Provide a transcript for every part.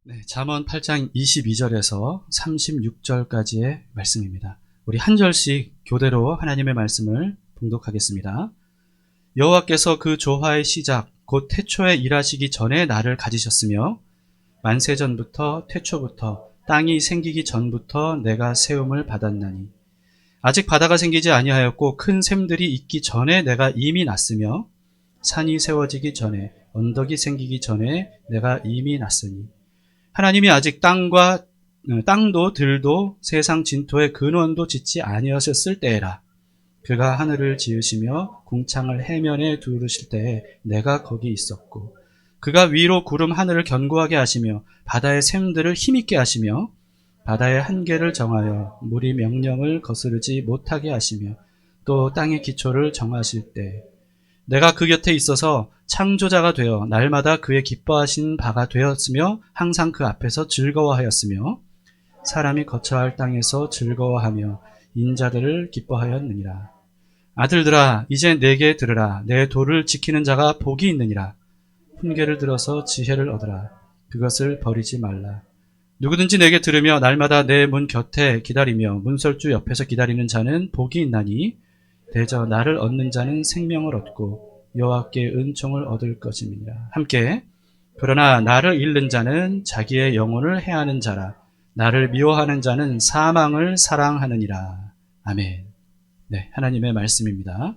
네, 잠언 8장 22절에서 36절까지의 말씀입니다. 우리 한 절씩 교대로 하나님의 말씀을 봉독하겠습니다. 여호와께서 그 조화의 시작 곧 태초에 일하시기 전에 나를 가지셨으며 만세전부터 태초부터 땅이 생기기 전부터 내가 세움을 받았나니 아직 바다가 생기지 아니하였고 큰 샘들이 있기 전에 내가 이미 났으며 산이 세워지기 전에 언덕이 생기기 전에 내가 이미 났으니 하나님이 아직 땅도 들도 세상 진토의 근원도 짓지 아니하셨을 때에라. 그가 하늘을 지으시며 궁창을 해면에 두르실 때에 내가 거기 있었고 그가 위로 구름 하늘을 견고하게 하시며 바다의 샘들을 힘있게 하시며 바다의 한계를 정하여 물이 명령을 거스르지 못하게 하시며 또 땅의 기초를 정하실 때 내가 그 곁에 있어서 창조자가 되어 날마다 그의 기뻐하신 바가 되었으며 항상 그 앞에서 즐거워하였으며 사람이 거처할 땅에서 즐거워하며 인자들을 기뻐하였느니라. 아들들아 이제 내게 들으라. 내 도를 지키는 자가 복이 있느니라. 훈계를 들어서 지혜를 얻으라. 그것을 버리지 말라. 누구든지 내게 들으며 날마다 내 문 곁에 기다리며 문설주 옆에서 기다리는 자는 복이 있나니 대저 나를 얻는 자는 생명을 얻고 여호와께 은총을 얻을 것임이니라. 함께 그러나 나를 잃는 자는 자기의 영혼을 해하는 자라. 나를 미워하는 자는 사망을 사랑하느니라. 아멘. 네, 하나님의 말씀입니다.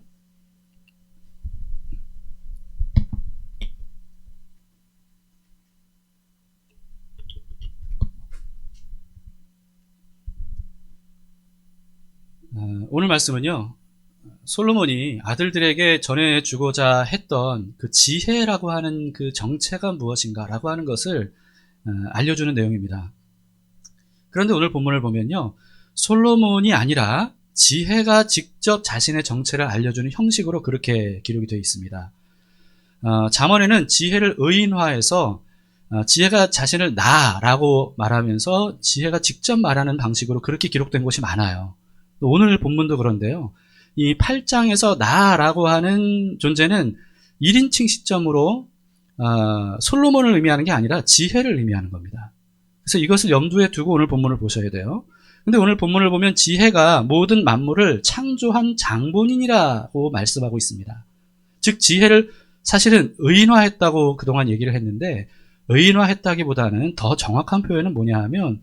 오늘 말씀은요, 솔로몬이 아들들에게 전해주고자 했던 그 지혜라고 하는 그 정체가 무엇인가라고 하는 것을 알려주는 내용입니다. 그런데 오늘 본문을 보면요, 솔로몬이 아니라 지혜가 직접 자신의 정체를 알려주는 형식으로 그렇게 기록이 되어 있습니다. 잠언에는 지혜를 의인화해서 지혜가 자신을 나라고 말하면서 지혜가 직접 말하는 방식으로 그렇게 기록된 곳이 많아요. 오늘 본문도 그런데요. 이 8장에서 나라고 하는 존재는 1인칭 시점으로 솔로몬을 의미하는 게 아니라 지혜를 의미하는 겁니다. 그래서 이것을 염두에 두고 오늘 본문을 보셔야 돼요. 근데 오늘 본문을 보면 지혜가 모든 만물을 창조한 장본인이라고 말씀하고 있습니다. 즉 지혜를 사실은 의인화했다고 그동안 얘기를 했는데 의인화했다기보다는 더 정확한 표현은 뭐냐 하면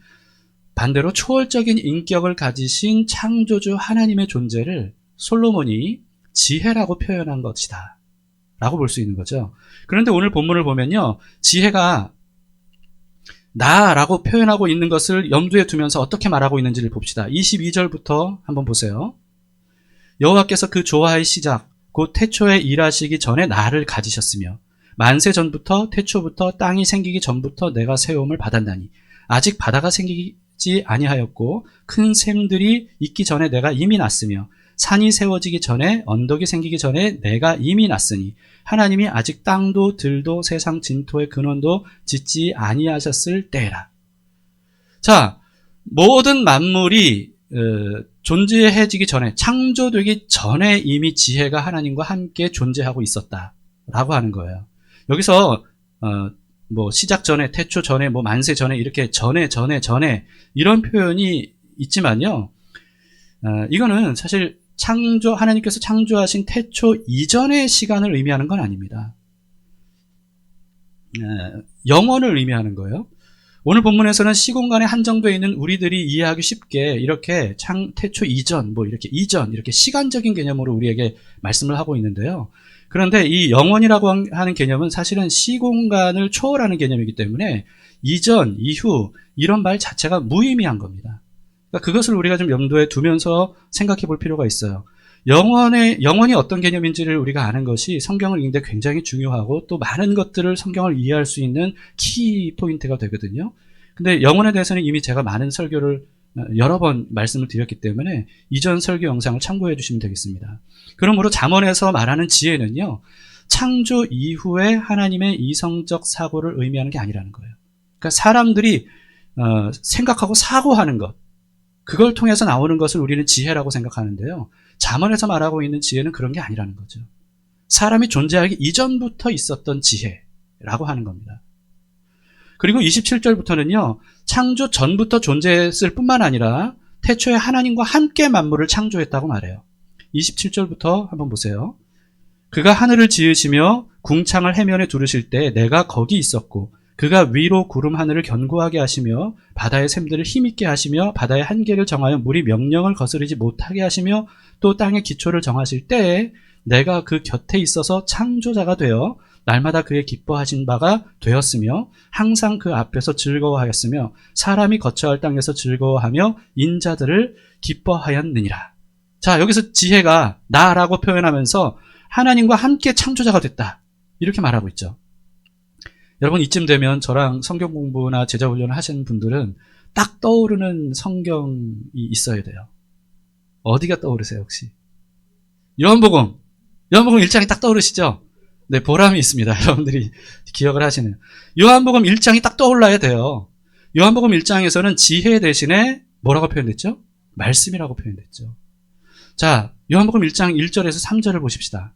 반대로 초월적인 인격을 가지신 창조주 하나님의 존재를 솔로몬이 지혜라고 표현한 것이다 라고 볼 수 있는 거죠. 그런데 오늘 본문을 보면요, 지혜가 나라고 표현하고 있는 것을 염두에 두면서 어떻게 말하고 있는지를 봅시다. 22절부터 한번 보세요. 여호와께서 그 조화의 시작 곧 태초에 일하시기 전에 나를 가지셨으며 만세 전부터 태초부터 땅이 생기기 전부터 내가 세움을 받았나니 아직 바다가 생기지 아니하였고 큰 샘들이 있기 전에 내가 이미 났으며 산이 세워지기 전에 언덕이 생기기 전에 내가 이미 났으니 하나님이 아직 땅도 들도 세상 진토의 근원도 짓지 아니하셨을 때라. 자, 모든 만물이 존재해지기 전에, 창조되기 전에 이미 지혜가 하나님과 함께 존재하고 있었다라고 하는 거예요. 여기서 시작 전에, 태초 전에, 만세 전에 이렇게 전에 이런 표현이 있지만요. 이거는 사실 하나님께서 창조하신 태초 이전의 시간을 의미하는 건 아닙니다. 영원을 의미하는 거예요. 오늘 본문에서는 시공간에 한정되어 있는 우리들이 이해하기 쉽게 이렇게 태초 이전, 이렇게 시간적인 개념으로 우리에게 말씀을 하고 있는데요. 그런데 이 영원이라고 하는 개념은 사실은 시공간을 초월하는 개념이기 때문에 이전, 이후 이런 말 자체가 무의미한 겁니다. 그러니까 그것을 우리가 좀 염두에 두면서 생각해 볼 필요가 있어요. 영원이 어떤 개념인지를 우리가 아는 것이 성경을 읽는데 굉장히 중요하고 또 많은 것들을 성경을 이해할 수 있는 키 포인트가 되거든요. 근데 영원에 대해서는 이미 제가 많은 설교를 여러 번 말씀을 드렸기 때문에 이전 설교 영상을 참고해 주시면 되겠습니다. 그러므로 잠언에서 말하는 지혜는요, 창조 이후에 하나님의 이성적 사고를 의미하는 게 아니라는 거예요. 그러니까 사람들이 생각하고 사고하는 것, 그걸 통해서 나오는 것을 우리는 지혜라고 생각하는데요. 잠언에서 말하고 있는 지혜는 그런 게 아니라는 거죠. 사람이 존재하기 이전부터 있었던 지혜라고 하는 겁니다. 그리고 27절부터는요, 창조 전부터 존재했을 뿐만 아니라 태초에 하나님과 함께 만물을 창조했다고 말해요. 27절부터 한번 보세요. 그가 하늘을 지으시며 궁창을 해면에 두르실 때 내가 거기 있었고, 그가 위로 구름 하늘을 견고하게 하시며 바다의 샘들을 힘있게 하시며 바다의 한계를 정하여 물이 명령을 거스르지 못하게 하시며 또 땅의 기초를 정하실 때에 내가 그 곁에 있어서 창조자가 되어 날마다 그의 기뻐하신 바가 되었으며 항상 그 앞에서 즐거워하였으며 사람이 거처할 땅에서 즐거워하며 인자들을 기뻐하였느니라. 자, 여기서 지혜가 나라고 표현하면서 하나님과 함께 창조자가 됐다, 이렇게 말하고 있죠. 여러분, 이쯤 되면 저랑 성경 공부나 제자 훈련을 하시는 분들은 딱 떠오르는 성경이 있어야 돼요. 어디가 떠오르세요, 혹시? 요한복음 1장이 딱 떠오르시죠? 네, 보람이 있습니다. 여러분들이 기억을 하시는. 요한복음 1장이 딱 떠올라야 돼요. 요한복음 1장에서는 지혜 대신에 뭐라고 표현됐죠? 말씀이라고 표현됐죠. 자, 요한복음 1장 1절에서 3절을 보십시다.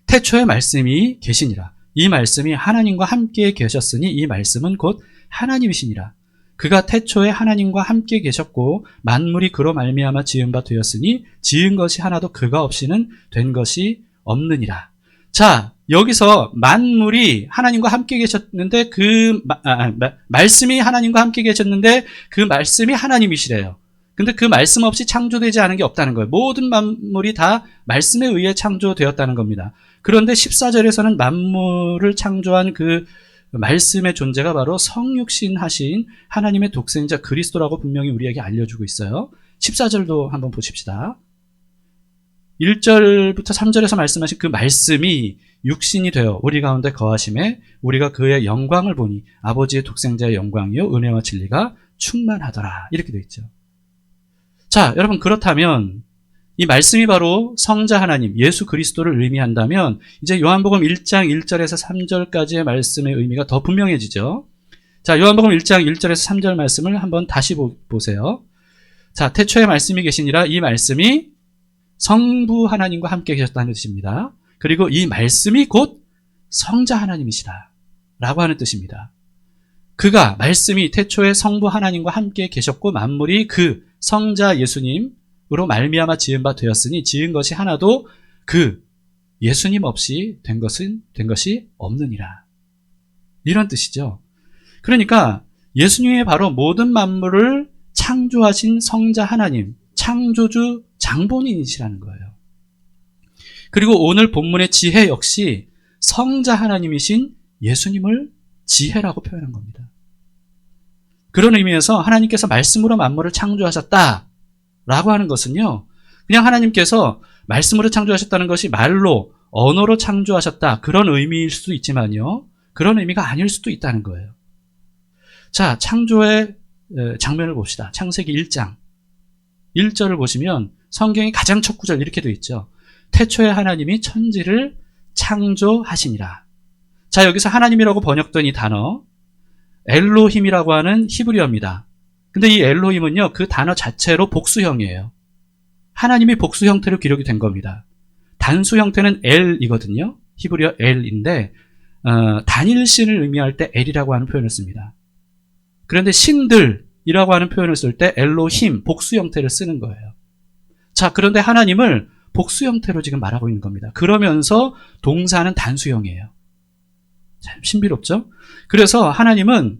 태초에 말씀이 계시니라. 이 말씀이 하나님과 함께 계셨으니 이 말씀은 곧 하나님이시니라. 그가 태초에 하나님과 함께 계셨고 만물이 그로 말미암아 지은 바 되었으니 지은 것이 하나도 그가 없이는 된 것이 없느니라. 자, 여기서 만물이 하나님과 함께 계셨는데 말씀이 하나님과 함께 계셨는데 그 말씀이 하나님이시래요. 근데 그 말씀 없이 창조되지 않은 게 없다는 거예요. 모든 만물이 다 말씀에 의해 창조되었다는 겁니다. 그런데 14절에서는 만물을 창조한 그 말씀의 존재가 바로 성육신 하신 하나님의 독생자 그리스도라고 분명히 우리에게 알려주고 있어요. 14절도 한번 보십시다. 1절부터 3절에서 말씀하신 그 말씀이 육신이 되어 우리 가운데 거하심에 우리가 그의 영광을 보니 아버지의 독생자의 영광이요 은혜와 진리가 충만하더라, 이렇게 되어 있죠. 자, 여러분, 그렇다면 이 말씀이 바로 성자 하나님 예수 그리스도를 의미한다면 이제 요한복음 1장 1절에서 3절까지의 말씀의 의미가 더 분명해지죠. 자, 요한복음 1장 1절에서 3절 말씀을 한번 다시 보세요. 자, 태초에 말씀이 계시니라. 이 말씀이 성부 하나님과 함께 계셨다는 뜻입니다. 그리고 이 말씀이 곧 성자 하나님이시다 라고 하는 뜻입니다. 그가, 말씀이 태초에 성부 하나님과 함께 계셨고 만물이 그 성자 예수님으로 말미암아 지은 바 되었으니 지은 것이 하나도 그 예수님 없이 된 것이 없느니라, 이런 뜻이죠. 그러니까 예수님이 바로 모든 만물을 창조하신 성자 하나님, 창조주 장본인이시라는 거예요. 그리고 오늘 본문의 지혜 역시 성자 하나님이신 예수님을 지혜라고 표현한 겁니다. 그런 의미에서 하나님께서 말씀으로 만물을 창조하셨다라고 하는 것은요, 그냥 하나님께서 말씀으로 창조하셨다는 것이 말로, 언어로 창조하셨다, 그런 의미일 수도 있지만요, 그런 의미가 아닐 수도 있다는 거예요. 자, 창조의 장면을 봅시다. 창세기 1장 1절을 보시면 성경의 가장 첫 구절 이렇게 되어 있죠. 태초에 하나님이 천지를 창조하시니라. 자, 여기서 하나님이라고 번역된 이 단어 엘로힘이라고 하는 히브리어입니다. 근데 이 엘로힘은요, 그 단어 자체로 복수형이에요. 하나님이 복수 형태로 기록이 된 겁니다. 단수 형태는 엘이거든요. 히브리어 엘인데 단일신을 의미할 때 엘이라고 하는 표현을 씁니다. 그런데 신들이라고 하는 표현을 쓸 때 엘로힘, 복수 형태를 쓰는 거예요. 자, 그런데 하나님을 복수 형태로 지금 말하고 있는 겁니다. 그러면서 동사는 단수형이에요. 참 신비롭죠? 그래서 하나님은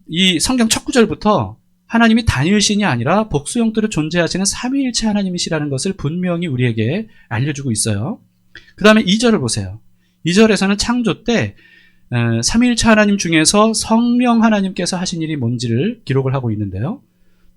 이 성경 첫 구절부터 하나님이 단일신이 아니라 복수 형태로 존재하시는 삼위일체 하나님이시라는 것을 분명히 우리에게 알려주고 있어요. 그 다음에 2절을 보세요. 2절에서는 창조 때 삼위일체 하나님 중에서 성령 하나님께서 하신 일이 뭔지를 기록을 하고 있는데요.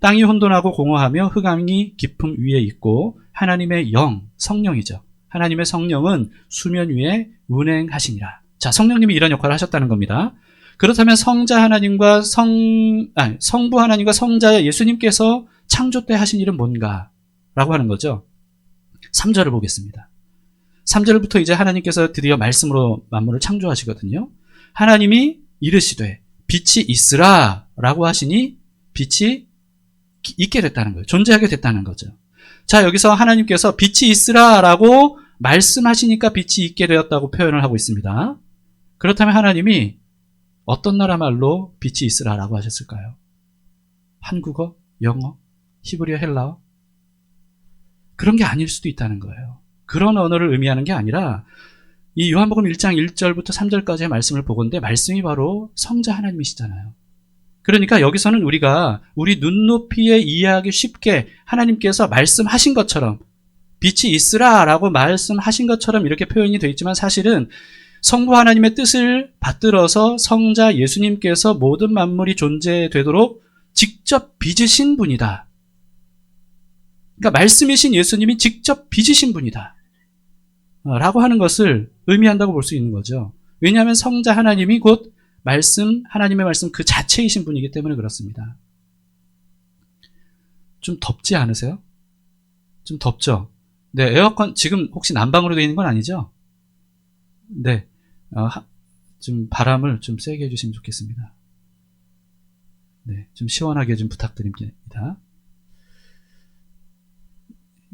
땅이 혼돈하고 공허하며 흑암이 깊음 위에 있고 하나님의 영, 성령이죠. 하나님의 성령은 수면 위에 운행하시니라. 자, 성령님이 이런 역할을 하셨다는 겁니다. 그렇다면 성자 하나님과 성부 하나님과 성자 예수님께서 창조 때 하신 일은 뭔가? 라고 하는 거죠. 3절을 보겠습니다. 3절부터 이제 하나님께서 드디어 말씀으로 만물을 창조하시거든요. 하나님이 이르시되 빛이 있으라 라고 하시니 빛이 있게 됐다는 거예요. 존재하게 됐다는 거죠. 자, 여기서 하나님께서 빛이 있으라 라고 말씀하시니까 빛이 있게 되었다고 표현을 하고 있습니다. 그렇다면 하나님이 어떤 나라 말로 빛이 있으라라고 하셨을까요? 한국어? 영어? 히브리어? 헬라어? 그런 게 아닐 수도 있다는 거예요. 그런 언어를 의미하는 게 아니라 이 요한복음 1장 1절부터 3절까지의 말씀을 보건대 말씀이 바로 성자 하나님이시잖아요. 그러니까 여기서는 우리가 우리 눈높이에 이해하기 쉽게 하나님께서 말씀하신 것처럼 빛이 있으라 라고 말씀하신 것처럼 이렇게 표현이 되어 있지만 사실은 성부 하나님의 뜻을 받들어서 성자 예수님께서 모든 만물이 존재되도록 직접 빚으신 분이다. 그러니까 말씀이신 예수님이 직접 빚으신 분이다. 라고 하는 것을 의미한다고 볼 수 있는 거죠. 왜냐하면 성자 하나님이 곧 말씀, 하나님의 말씀 그 자체이신 분이기 때문에 그렇습니다. 좀 덥지 않으세요? 좀 덥죠? 네, 에어컨 지금 혹시 난방으로 되어 있는 건 아니죠? 네, 좀 바람을 좀 세게 해주시면 좋겠습니다. 네, 좀 시원하게 좀 부탁드립니다.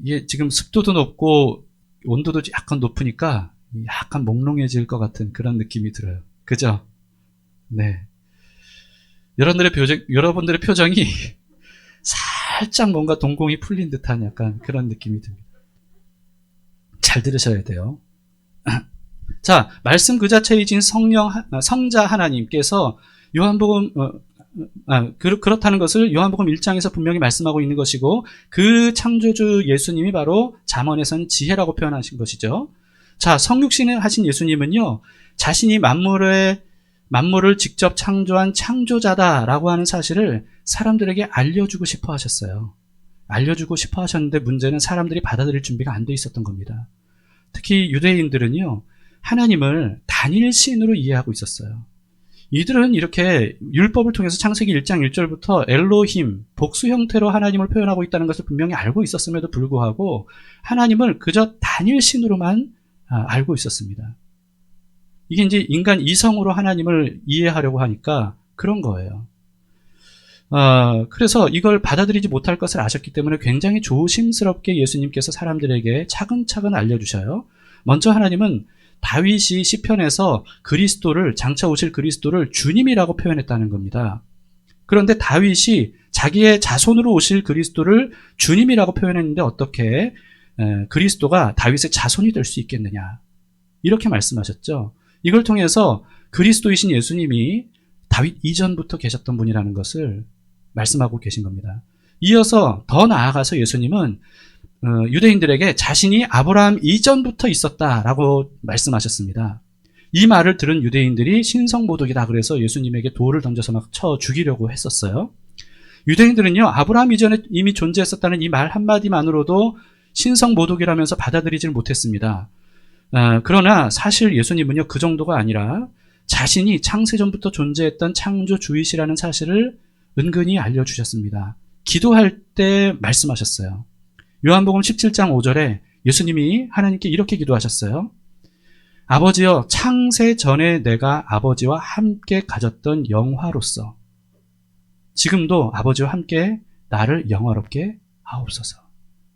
이게 지금 습도도 높고 온도도 약간 높으니까 약간 몽롱해질 것 같은 그런 느낌이 들어요. 그죠? 네. 여러분들의 표정이 살짝 뭔가 동공이 풀린 듯한 약간 그런 느낌이 듭니다. 잘 들으셔야 돼요. 자, 말씀 그 자체이신 성자 하나님께서 요한복음, 그렇다는 것을 요한복음 1장에서 분명히 말씀하고 있는 것이고 그 창조주 예수님이 바로 잠언에서는 지혜라고 표현하신 것이죠. 자, 성육신을 하신 예수님은요, 자신이 만물을 직접 창조한 창조자다라고 하는 사실을 사람들에게 알려주고 싶어 하셨어요. 알려주고 싶어 하셨는데 문제는 사람들이 받아들일 준비가 안 돼 있었던 겁니다. 특히 유대인들은요, 하나님을 단일신으로 이해하고 있었어요. 이들은 이렇게 율법을 통해서 창세기 1장 1절부터 엘로힘, 복수 형태로 하나님을 표현하고 있다는 것을 분명히 알고 있었음에도 불구하고 하나님을 그저 단일신으로만 알고 있었습니다. 이게 이제 인간 이성으로 하나님을 이해하려고 하니까 그런 거예요. 그래서 이걸 받아들이지 못할 것을 아셨기 때문에 굉장히 조심스럽게 예수님께서 사람들에게 차근차근 알려주셔요. 먼저 하나님은 다윗이 시편에서 그리스도를, 장차 오실 그리스도를 주님이라고 표현했다는 겁니다. 그런데 다윗이 자기의 자손으로 오실 그리스도를 주님이라고 표현했는데 어떻게 그리스도가 다윗의 자손이 될 수 있겠느냐, 이렇게 말씀하셨죠. 이걸 통해서 그리스도이신 예수님이 다윗 이전부터 계셨던 분이라는 것을 말씀하고 계신 겁니다. 이어서 더 나아가서 예수님은 유대인들에게 자신이 아브라함 이전부터 있었다라고 말씀하셨습니다. 이 말을 들은 유대인들이 신성모독이다 그래서 예수님에게 돌을 던져서 막 쳐 죽이려고 했었어요. 유대인들은요, 아브라함 이전에 이미 존재했었다는 이 말 한마디만으로도 신성모독이라면서 받아들이질 못했습니다. 그러나 사실 예수님은요, 그 정도가 아니라 자신이 창세전부터 존재했던 창조주이시라는 사실을 은근히 알려주셨습니다. 기도할 때 말씀하셨어요. 요한복음 17장 5절에 예수님이 하나님께 이렇게 기도하셨어요. 아버지여, 창세 전에 내가 아버지와 함께 가졌던 영화로서 지금도 아버지와 함께 나를 영화롭게 하옵소서.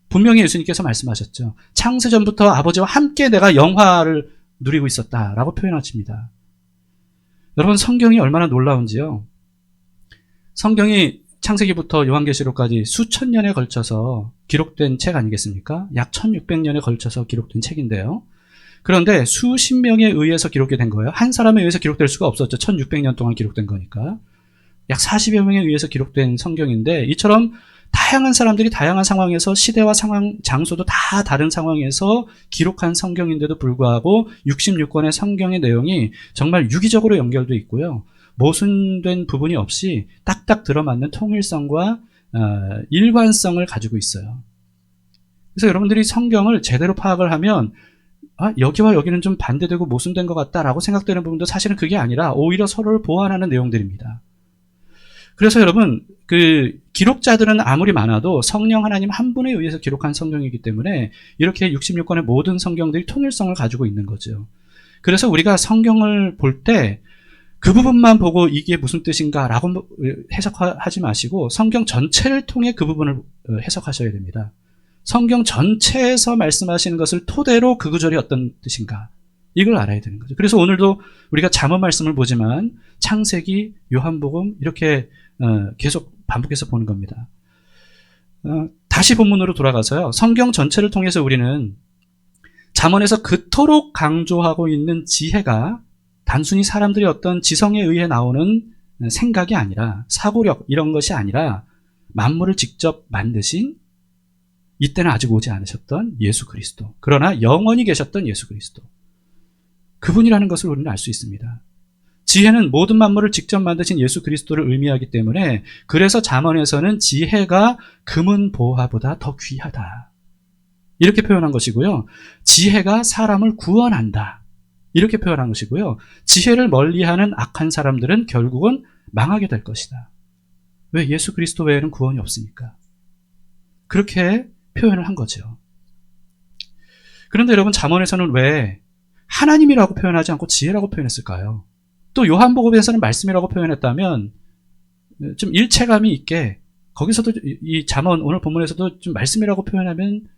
분명히 예수님께서 말씀하셨죠. 창세 전부터 아버지와 함께 내가 영화를 누리고 있었다라고 표현하십니다. 여러분, 성경이 얼마나 놀라운지요. 성경이 창세기부터 요한계시록까지 수천 년에 걸쳐서 기록된 책 아니겠습니까? 약 1600년에 걸쳐서 기록된 책인데요. 그런데 수십 명에 의해서 기록이 된 거예요. 한 사람에 의해서 기록될 수가 없었죠. 1600년 동안 기록된 거니까. 약 40여 명에 의해서 기록된 성경인데, 이처럼 다양한 사람들이 다양한 상황에서 시대와 상황, 장소도 다 다른 상황에서 기록한 성경인데도 불구하고 66권의 성경의 내용이 정말 유기적으로 연결되어 있고요. 모순된 부분이 없이 딱딱 들어맞는 통일성과 일관성을 가지고 있어요. 그래서 여러분들이 성경을 제대로 파악을 하면 여기와 여기는 좀 반대되고 모순된 것 같다라고 생각되는 부분도 사실은 그게 아니라 오히려 서로를 보완하는 내용들입니다. 그래서 여러분, 그 기록자들은 아무리 많아도 성령 하나님 한 분에 의해서 기록한 성경이기 때문에 이렇게 66권의 모든 성경들이 통일성을 가지고 있는 거죠. 그래서 우리가 성경을 볼 때 그 부분만 보고 이게 무슨 뜻인가라고 해석하지 마시고 성경 전체를 통해 그 부분을 해석하셔야 됩니다. 성경 전체에서 말씀하시는 것을 토대로 그 구절이 어떤 뜻인가, 이걸 알아야 되는 거죠. 그래서 오늘도 우리가 잠언 말씀을 보지만 창세기, 요한복음 이렇게 계속 반복해서 보는 겁니다. 다시 본문으로 돌아가서요. 성경 전체를 통해서 우리는 잠언에서 그토록 강조하고 있는 지혜가 단순히 사람들이 어떤 지성에 의해 나오는 생각이 아니라, 사고력 이런 것이 아니라 만물을 직접 만드신, 이때는 아직 오지 않으셨던 예수 그리스도, 그러나 영원히 계셨던 예수 그리스도, 그분이라는 것을 우리는 알 수 있습니다. 지혜는 모든 만물을 직접 만드신 예수 그리스도를 의미하기 때문에, 그래서 잠언에서는 지혜가 금은 보화보다 더 귀하다 이렇게 표현한 것이고요. 지혜가 사람을 구원한다 이렇게 표현한 것이고요. 지혜를 멀리하는 악한 사람들은 결국은 망하게 될 것이다. 왜? 예수 그리스도 외에는 구원이 없으니까. 그렇게 표현을 한 거죠. 그런데 여러분, 잠언에서는 왜 하나님이라고 표현하지 않고 지혜라고 표현했을까요? 또 요한복음에서는 말씀이라고 표현했다면 좀 일체감이 있게, 거기서도 이 잠언 오늘 본문에서도 좀 말씀이라고 표현하면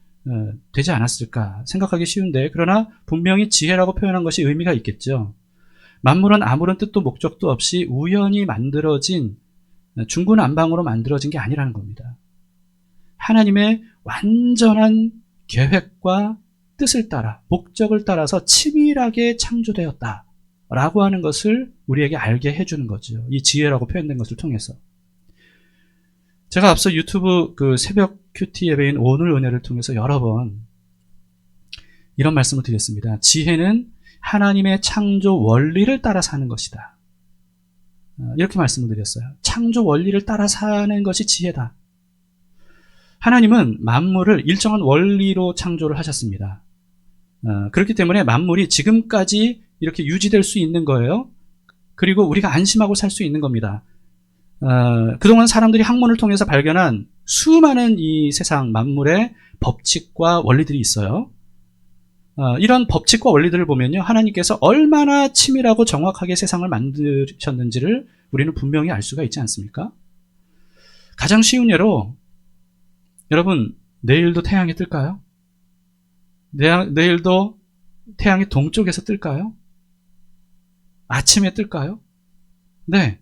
되지 않았을까 생각하기 쉬운데, 그러나 분명히 지혜라고 표현한 것이 의미가 있겠죠. 만물은 아무런 뜻도 목적도 없이 우연히 만들어진, 중구난방으로 만들어진 게 아니라는 겁니다. 하나님의 완전한 계획과 뜻을 따라, 목적을 따라서 치밀하게 창조되었다라고 하는 것을 우리에게 알게 해주는 거죠. 이 지혜라고 표현된 것을 통해서. 제가 앞서 유튜브 새벽 큐티 예배인 오늘 은혜를 통해서 여러 번 이런 말씀을 드렸습니다. 지혜는 하나님의 창조 원리를 따라 사는 것이다. 이렇게 말씀을 드렸어요. 창조 원리를 따라 사는 것이 지혜다. 하나님은 만물을 일정한 원리로 창조를 하셨습니다. 그렇기 때문에 만물이 지금까지 이렇게 유지될 수 있는 거예요. 그리고 우리가 안심하고 살 수 있는 겁니다. 그동안 사람들이 학문을 통해서 발견한 수많은 이 세상 만물의 법칙과 원리들이 있어요. 이런 법칙과 원리들을 보면요, 하나님께서 얼마나 치밀하고 정확하게 세상을 만드셨는지를 우리는 분명히 알 수가 있지 않습니까? 가장 쉬운 예로, 여러분, 내일도 태양이 뜰까요? 내일도 태양이 동쪽에서 뜰까요? 아침에 뜰까요? 네.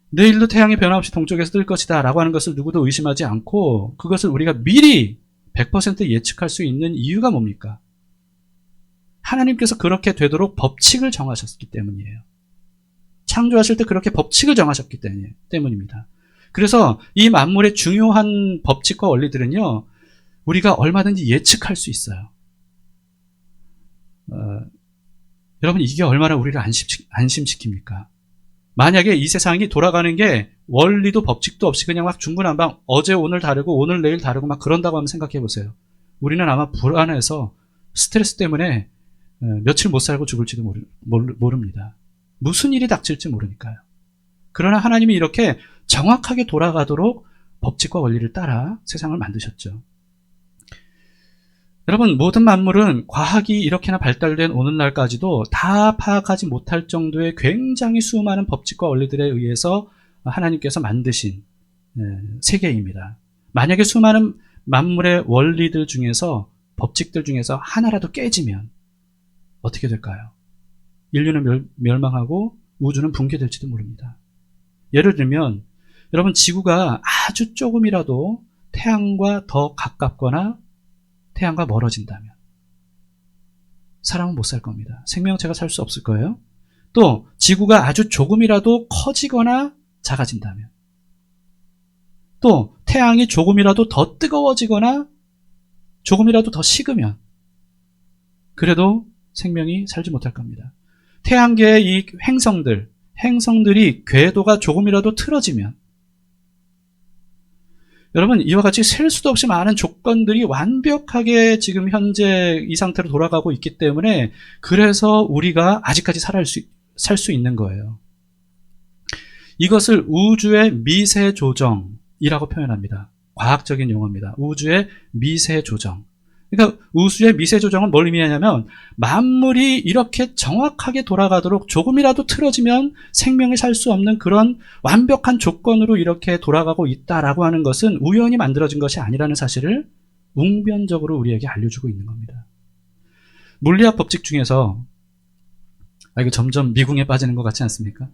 내일도 태양이 변함없이 동쪽에서 뜰 것이다 라고 하는 것을 누구도 의심하지 않고, 그것을 우리가 미리 100% 예측할 수 있는 이유가 뭡니까? 하나님께서 그렇게 되도록 법칙을 정하셨기 때문이에요. 창조하실 때 그렇게 법칙을 정하셨기 때문입니다. 그래서 이 만물의 중요한 법칙과 원리들은요, 우리가 얼마든지 예측할 수 있어요. 여러분, 이게 얼마나 우리를 안심시킵니까? 만약에 이 세상이 돌아가는 게 원리도 법칙도 없이 그냥 막 중구난방, 어제 오늘 다르고 오늘 내일 다르고 막 그런다고 하면 생각해 보세요. 우리는 아마 불안해서 스트레스 때문에 며칠 못 살고 죽을지도 모릅니다. 무슨 일이 닥칠지 모르니까요. 그러나 하나님이 이렇게 정확하게 돌아가도록 법칙과 원리를 따라 세상을 만드셨죠. 여러분, 모든 만물은 과학이 이렇게나 발달된 오늘날까지도 다 파악하지 못할 정도의 굉장히 수많은 법칙과 원리들에 의해서 하나님께서 만드신 세계입니다. 만약에 수많은 만물의 원리들 중에서, 법칙들 중에서 하나라도 깨지면 어떻게 될까요? 인류는 멸망하고 우주는 붕괴될지도 모릅니다. 예를 들면, 여러분, 지구가 아주 조금이라도 태양과 더 가깝거나 태양과 멀어진다면 사람은 못 살 겁니다. 생명체가 살 수 없을 거예요. 또 지구가 아주 조금이라도 커지거나 작아진다면, 또 태양이 조금이라도 더 뜨거워지거나 조금이라도 더 식으면, 그래도 생명이 살지 못할 겁니다. 태양계의 이 행성들이 궤도가 조금이라도 틀어지면, 여러분, 이와 같이 셀 수도 없이 많은 조건들이 완벽하게 지금 현재 이 상태로 돌아가고 있기 때문에, 그래서 우리가 아직까지 살 수 있는 거예요. 이것을 우주의 미세 조정이라고 표현합니다. 과학적인 용어입니다. 우주의 미세 조정. 그러니까 우주의 미세 조정은 뭘 의미하냐면, 만물이 이렇게 정확하게 돌아가도록 조금이라도 틀어지면 생명이 살 수 없는 그런 완벽한 조건으로 이렇게 돌아가고 있다라고 하는 것은 우연히 만들어진 것이 아니라는 사실을 웅변적으로 우리에게 알려주고 있는 겁니다. 물리학 법칙 중에서 이거 점점 미궁에 빠지는 것 같지 않습니까?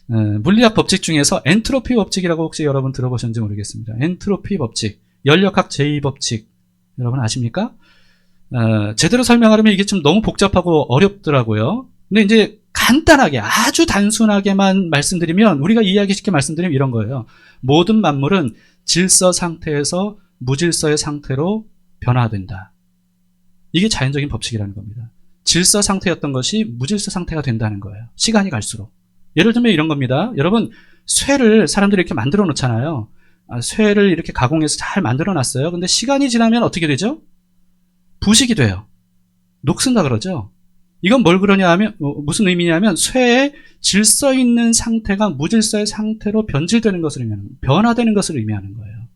물리학 법칙 중에서 엔트로피 법칙이라고 혹시 여러분 들어보셨는지 모르겠습니다. 엔트로피 법칙, 연력학 제2법칙 여러분 아십니까? 제대로 설명하려면 이게 좀 너무 복잡하고 어렵더라고요. 근데 이제 간단하게 아주 단순하게만 말씀드리면, 우리가 이해하기 쉽게 말씀드리면 이런 거예요. 모든 만물은 질서 상태에서 무질서의 상태로 변화된다. 이게 자연적인 법칙이라는 겁니다. 질서 상태였던 것이 무질서 상태가 된다는 거예요. 시간이 갈수록. 예를 들면 이런 겁니다. 여러분, 쇠를 사람들이 이렇게 만들어 놓잖아요. 쇠를 이렇게 가공해서 잘 만들어 놨어요. 근데 시간이 지나면 어떻게 되죠? 부식이 돼요. 녹슨다 그러죠. 이건 뭘 그러냐 하면, 무슨 의미냐면, 쇠의 질서 있는 상태가 무질서의 상태로 변질되는 것을 의미하는, 변화되는 것을 의미하는 거예요.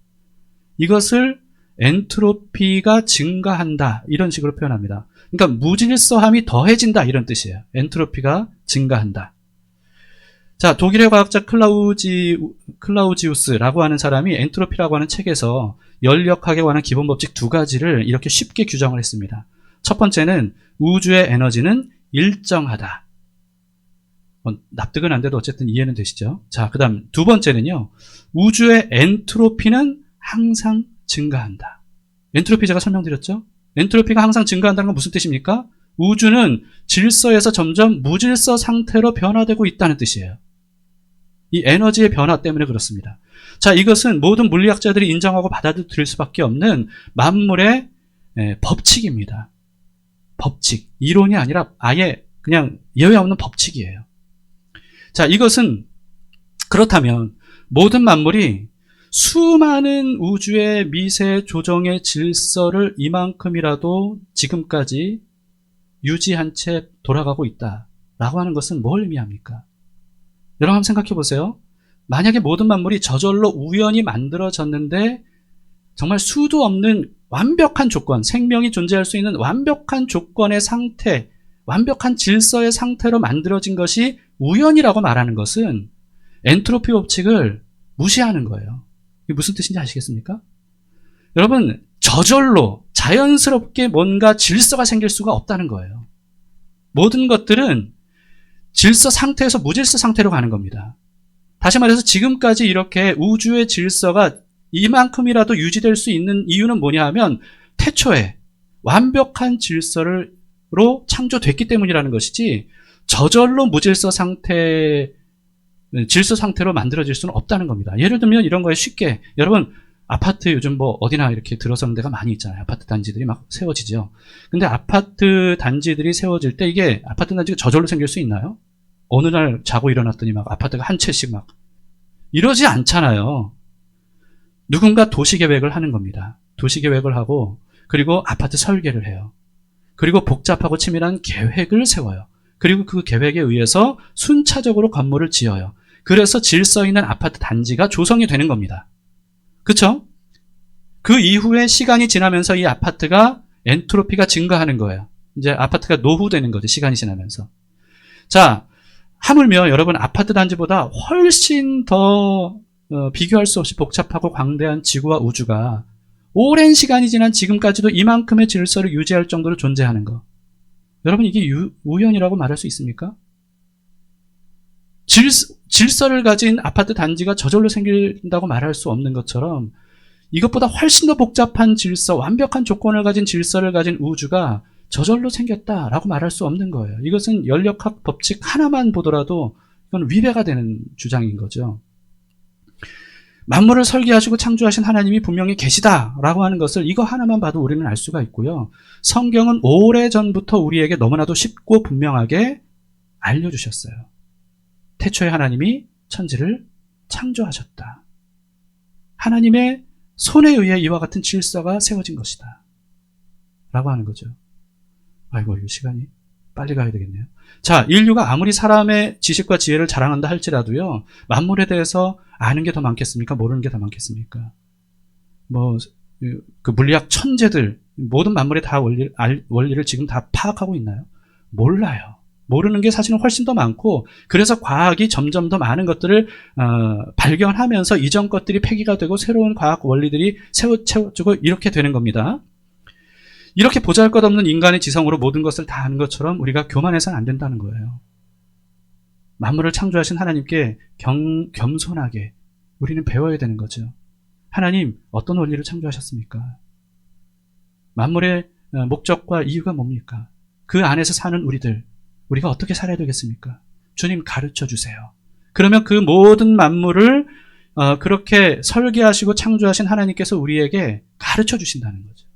이것을 엔트로피가 증가한다, 이런 식으로 표현합니다. 그러니까 무질서함이 더해진다, 이런 뜻이에요. 엔트로피가 증가한다. 자, 독일의 과학자 클라우지우스라고 하는 사람이 엔트로피라고 하는 책에서 연력학에 관한 기본 법칙 2가지를 이렇게 쉽게 규정을 했습니다. 첫 번째는 우주의 에너지는 일정하다. 납득은 안 돼도 어쨌든 이해는 되시죠? 자, 그 다음 두 번째는요, 우주의 엔트로피는 항상 증가한다. 엔트로피 제가 설명드렸죠? 엔트로피가 항상 증가한다는 건 무슨 뜻입니까? 우주는 질서에서 점점 무질서 상태로 변화되고 있다는 뜻이에요. 이 에너지의 변화 때문에 그렇습니다. 자, 이것은 모든 물리학자들이 인정하고 받아들일 수밖에 없는 만물의 법칙입니다. 법칙. 이론이 아니라 아예 그냥 예외 없는 법칙이에요. 자, 이것은 그렇다면 모든 만물이 수많은 우주의 미세 조정의 질서를 이만큼이라도 지금까지 유지한 채 돌아가고 있다라고 하는 것은 뭘 의미합니까? 여러분 한번 생각해 보세요. 만약에 모든 만물이 저절로 우연히 만들어졌는데 정말 수도 없는 완벽한 조건, 생명이 존재할 수 있는 완벽한 조건의 상태, 완벽한 질서의 상태로 만들어진 것이 우연이라고 말하는 것은 엔트로피 법칙을 무시하는 거예요. 이게 무슨 뜻인지 아시겠습니까? 여러분, 저절로 자연스럽게 뭔가 질서가 생길 수가 없다는 거예요. 모든 것들은 질서 상태에서 무질서 상태로 가는 겁니다. 다시 말해서 지금까지 이렇게 우주의 질서가 이만큼이라도 유지될 수 있는 이유는 뭐냐 하면 태초에 완벽한 질서로 창조됐기 때문이라는 것이지, 저절로 무질서 상태, 질서 상태로 만들어질 수는 없다는 겁니다. 예를 들면 이런 거에 쉽게, 여러분 아파트 요즘 뭐 어디나 이렇게 들어서는 데가 많이 있잖아요. 아파트 단지들이 막 세워지죠. 근데 아파트 단지들이 세워질 때 이게 아파트 단지가 저절로 생길 수 있나요? 어느 날 자고 일어났더니 막 아파트가 한 채씩 막 이러지 않잖아요. 누군가 도시계획을 하는 겁니다. 도시계획을 하고, 그리고 아파트 설계를 해요. 그리고 복잡하고 치밀한 계획을 세워요. 그리고 그 계획에 의해서 순차적으로 건물을 지어요. 그래서 질서 있는 아파트 단지가 조성이 되는 겁니다. 그쵸? 그 이후에 시간이 지나면서 이 아파트가 엔트로피가 증가하는 거예요. 이제 아파트가 노후되는 거죠. 시간이 지나면서. 자, 하물며 여러분 아파트 단지보다 훨씬 더 비교할 수 없이 복잡하고 광대한 지구와 우주가 오랜 시간이 지난 지금까지도 이만큼의 질서를 유지할 정도로 존재하는 것. 여러분 이게 우연이라고 말할 수 있습니까? 질서를 가진 아파트 단지가 저절로 생긴다고 말할 수 없는 것처럼 이것보다 훨씬 더 복잡한 질서, 완벽한 조건을 가진 질서를 가진 우주가 저절로 생겼다라고 말할 수 없는 거예요. 이것은 연력학 법칙 하나만 보더라도 이건 위배가 되는 주장인 거죠. 만물을 설계하시고 창조하신 하나님이 분명히 계시다라고 하는 것을 이거 하나만 봐도 우리는 알 수가 있고요. 성경은 오래전부터 우리에게 너무나도 쉽고 분명하게 알려주셨어요. 태초에 하나님이 천지를 창조하셨다. 하나님의 손에 의해 이와 같은 질서가 세워진 것이다. 라고 하는 거죠. 아이고, 이 시간이 빨리 가야 되겠네요. 자, 인류가 아무리 사람의 지식과 지혜를 자랑한다 할지라도요, 만물에 대해서 아는 게 더 많겠습니까? 모르는 게 더 많겠습니까? 그 물리학 천재들, 모든 만물의 다 원리를 지금 다 파악하고 있나요? 몰라요. 모르는 게 사실은 훨씬 더 많고, 그래서 과학이 점점 더 많은 것들을 발견하면서 이전 것들이 폐기가 되고 새로운 과학 원리들이 세워지고 이렇게 되는 겁니다. 이렇게 보잘것없는 인간의 지성으로 모든 것을 다 아는 것처럼 우리가 교만해서는 안 된다는 거예요. 만물을 창조하신 하나님께 겸손하게 우리는 배워야 되는 거죠. 하나님 어떤 원리로 창조하셨습니까? 만물의 목적과 이유가 뭡니까? 그 안에서 사는 우리가 어떻게 살아야 되겠습니까? 주님 가르쳐 주세요. 그러면 그 모든 만물을 그렇게 설계하시고 창조하신 하나님께서 우리에게 가르쳐 주신다는 거죠.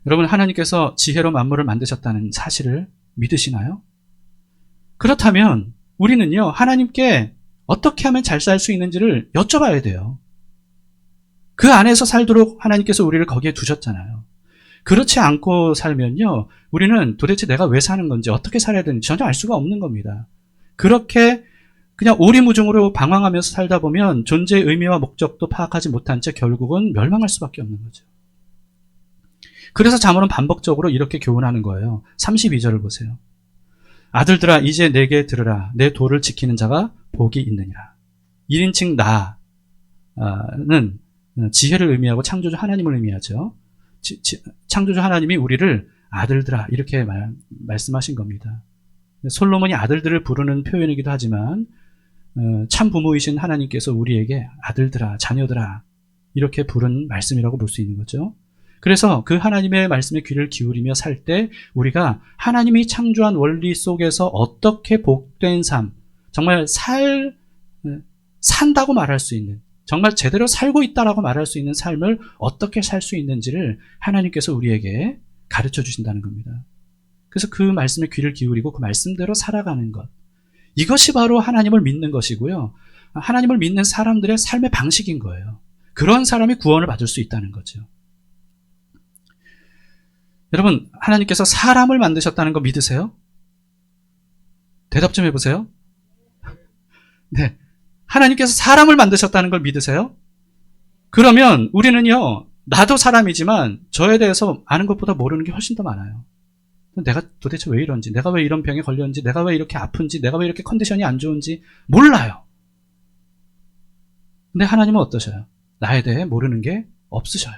여러분, 하나님께서 지혜로 만물을 만드셨다는 사실을 믿으시나요? 그렇다면 우리는요, 하나님께 어떻게 하면 잘 살 수 있는지를 여쭤봐야 돼요. 그 안에서 살도록 하나님께서 우리를 거기에 두셨잖아요. 그렇지 않고 살면요, 우리는 도대체 내가 왜 사는 건지, 어떻게 살아야 되는지 전혀 알 수가 없는 겁니다. 그렇게 그냥 오리무중으로 방황하면서 살다 보면 존재의 의미와 목적도 파악하지 못한 채 결국은 멸망할 수밖에 없는 거죠. 그래서 자문은 반복적으로 이렇게 교훈하는 거예요. 32절을 보세요. 아들들아 이제 내게 들으라. 내 도를 지키는 자가 복이 있느니라. 1인칭 나는 지혜를 의미하고 창조주 하나님을 의미하죠. 창조주 하나님이 우리를 아들들아 이렇게 말씀하신 겁니다. 솔로몬이 아들들을 부르는 표현이기도 하지만 참 부모이신 하나님께서 우리에게 아들들아 자녀들아 이렇게 부른 말씀이라고 볼 수 있는 거죠. 그래서 그 하나님의 말씀에 귀를 기울이며 살 때 우리가 하나님이 창조한 원리 속에서 어떻게 복된 삶, 정말 산다고 말할 수 있는, 정말 제대로 살고 있다라고 말할 수 있는 삶을 어떻게 살 수 있는지를 하나님께서 우리에게 가르쳐 주신다는 겁니다. 그래서 그 말씀에 귀를 기울이고 그 말씀대로 살아가는 것, 이것이 바로 하나님을 믿는 것이고요. 하나님을 믿는 사람들의 삶의 방식인 거예요. 그런 사람이 구원을 받을 수 있다는 거죠. 여러분, 하나님께서 사람을 만드셨다는 거 믿으세요? 대답 좀 해보세요. 네. 하나님께서 사람을 만드셨다는 걸 믿으세요? 그러면 우리는요, 나도 사람이지만 저에 대해서 아는 것보다 모르는 게 훨씬 더 많아요. 내가 도대체 왜 이런지, 내가 왜 이런 병에 걸렸는지, 내가 왜 이렇게 아픈지, 내가 왜 이렇게 컨디션이 안 좋은지 몰라요. 근데 하나님은 어떠셔요? 나에 대해 모르는 게 없으셔요.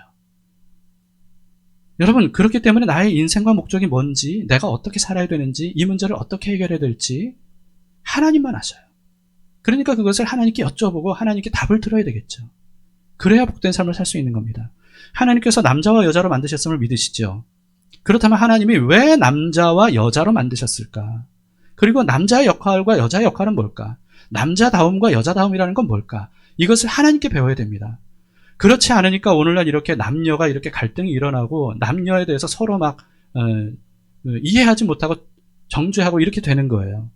여러분, 그렇기 때문에 나의 인생과 목적이 뭔지, 내가 어떻게 살아야 되는지, 이 문제를 어떻게 해결해야 될지 하나님만 아셔요. 그러니까 그것을 하나님께 여쭤보고 하나님께 답을 들어야 되겠죠. 그래야 복된 삶을 살 수 있는 겁니다. 하나님께서 남자와 여자로 만드셨음을 믿으시죠? 그렇다면 하나님이 왜 남자와 여자로 만드셨을까? 그리고 남자의 역할과 여자의 역할은 뭘까? 남자다움과 여자다움이라는 건 뭘까? 이것을 하나님께 배워야 됩니다. 그렇지 않으니까 오늘날 이렇게 남녀가 이렇게 갈등이 일어나고 남녀에 대해서 서로 막 이해하지 못하고 정죄하고 이렇게 되는 거예요.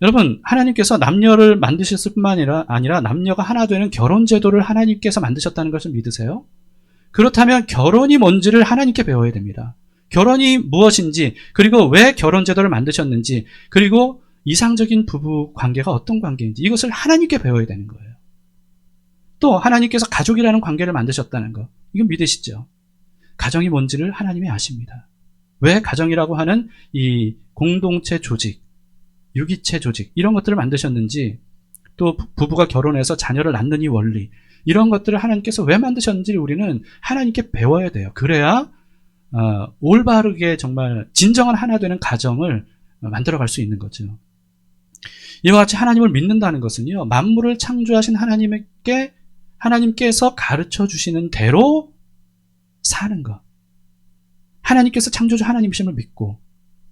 여러분, 하나님께서 남녀를 만드셨을 뿐만 아니라 남녀가 하나 되는 결혼 제도를 하나님께서 만드셨다는 것을 믿으세요? 그렇다면 결혼이 뭔지를 하나님께 배워야 됩니다. 결혼이 무엇인지, 그리고 왜 결혼 제도를 만드셨는지, 그리고 이상적인 부부 관계가 어떤 관계인지 이것을 하나님께 배워야 되는 거예요. 또 하나님께서 가족이라는 관계를 만드셨다는 거, 이건 믿으시죠? 가정이 뭔지를 하나님이 아십니다. 왜 가정이라고 하는 이 공동체 조직, 유기체 조직, 이런 것들을 만드셨는지, 또 부부가 결혼해서 자녀를 낳는 이 원리, 이런 것들을 하나님께서 왜 만드셨는지를 우리는 하나님께 배워야 돼요. 그래야 올바르게 정말 진정한 하나 되는 가정을 만들어갈 수 있는 거죠. 이와 같이 하나님을 믿는다는 것은요, 만물을 창조하신 하나님께서 가르쳐 주시는 대로 사는 것. 하나님께서 창조주 하나님이심을 믿고,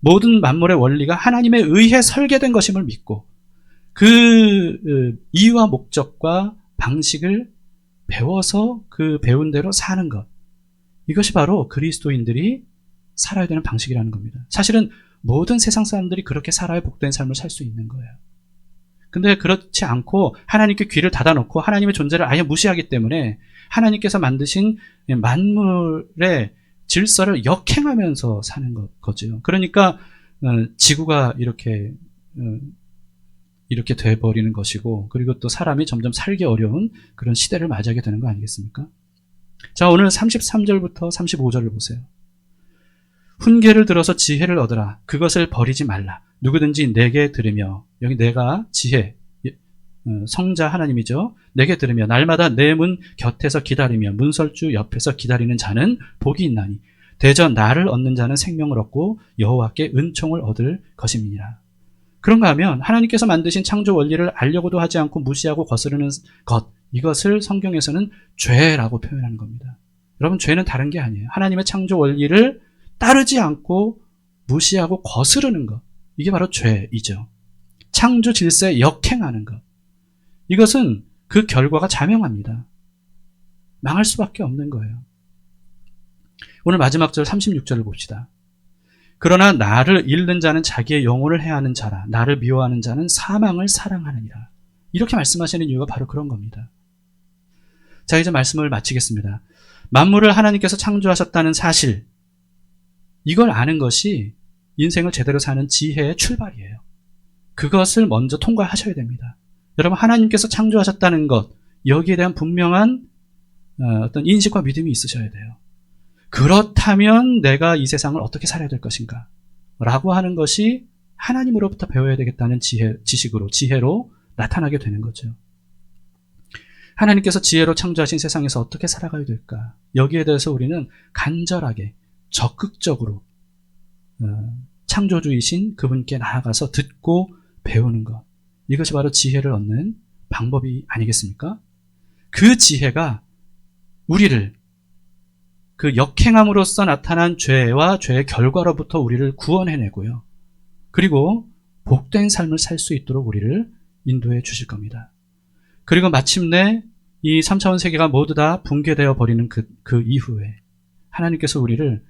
모든 만물의 원리가 하나님에 의해 설계된 것임을 믿고, 그 이유와 목적과 방식을 배워서 그 배운 대로 사는 것. 이것이 바로 그리스도인들이 살아야 되는 방식이라는 겁니다. 사실은 모든 세상 사람들이 그렇게 살아야 복된 삶을 살 수 있는 거예요. 근데 그렇지 않고 하나님께 귀를 닫아놓고 하나님의 존재를 아예 무시하기 때문에 하나님께서 만드신 만물의 질서를 역행하면서 사는 거죠. 그러니까 지구가 이렇게 돼버리는 것이고, 그리고 또 사람이 점점 살기 어려운 그런 시대를 맞이하게 되는 거 아니겠습니까? 자, 오늘 33절부터 35절을 보세요. 훈계를 들어서 지혜를 얻으라. 그것을 버리지 말라. 누구든지 내게 들으며, 여기 내가 지혜, 성자 하나님이죠. 내게 들으며 날마다 내 문 곁에서 기다리며 문설주 옆에서 기다리는 자는 복이 있나니 대저 나를 얻는 자는 생명을 얻고 여호와께 은총을 얻을 것임이니라. 그런가 하면 하나님께서 만드신 창조 원리를 알려고도 하지 않고 무시하고 거스르는 것, 이것을 성경에서는 죄라고 표현하는 겁니다. 여러분, 죄는 다른 게 아니에요. 하나님의 창조 원리를 따르지 않고 무시하고 거스르는 것, 이게 바로 죄이죠. 창조 질서에 역행하는 것, 이것은 그 결과가 자명합니다. 망할 수밖에 없는 거예요. 오늘 마지막 절 36절을 봅시다. 그러나 나를 잃는 자는 자기의 영혼을 해하는 자라. 나를 미워하는 자는 사망을 사랑하느니라. 이렇게 말씀하시는 이유가 바로 그런 겁니다. 자, 이제 말씀을 마치겠습니다. 만물을 하나님께서 창조하셨다는 사실, 이걸 아는 것이 인생을 제대로 사는 지혜의 출발이에요. 그것을 먼저 통과하셔야 됩니다. 여러분, 하나님께서 창조하셨다는 것, 여기에 대한 분명한 어떤 인식과 믿음이 있으셔야 돼요. 그렇다면 내가 이 세상을 어떻게 살아야 될 것인가? 라고 하는 것이 하나님으로부터 배워야 되겠다는 지혜로 나타나게 되는 거죠. 하나님께서 지혜로 창조하신 세상에서 어떻게 살아가야 될까? 여기에 대해서 우리는 간절하게, 적극적으로 창조주이신 그분께 나아가서 듣고 배우는 것. 이것이 바로 지혜를 얻는 방법이 아니겠습니까? 그 지혜가 우리를 그 역행함으로써 나타난 죄와 죄의 결과로부터 우리를 구원해내고요. 그리고 복된 삶을 살 수 있도록 우리를 인도해 주실 겁니다. 그리고 마침내 이 3차원 세계가 모두 다 붕괴되어 버리는 그 이후에 하나님께서 우리를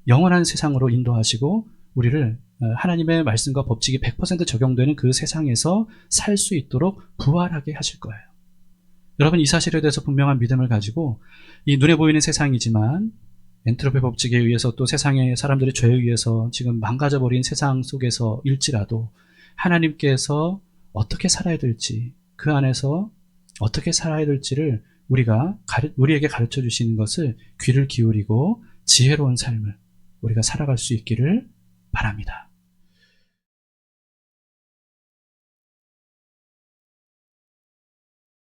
영원한 세상으로 인도하시고 우리를 하나님의 말씀과 법칙이 100% 적용되는 그 세상에서 살 수 있도록 부활하게 하실 거예요. 여러분, 이 사실에 대해서 분명한 믿음을 가지고 이 눈에 보이는 세상이지만 엔트로피 법칙에 의해서 또 세상의 사람들의 죄에 의해서 지금 망가져버린 세상 속에서 일지라도 하나님께서 어떻게 살아야 될지, 그 안에서 어떻게 살아야 될지를 우리에게 가르쳐 주시는 것을 귀를 기울이고 지혜로운 삶을 우리가 살아갈 수 있기를 바랍니다.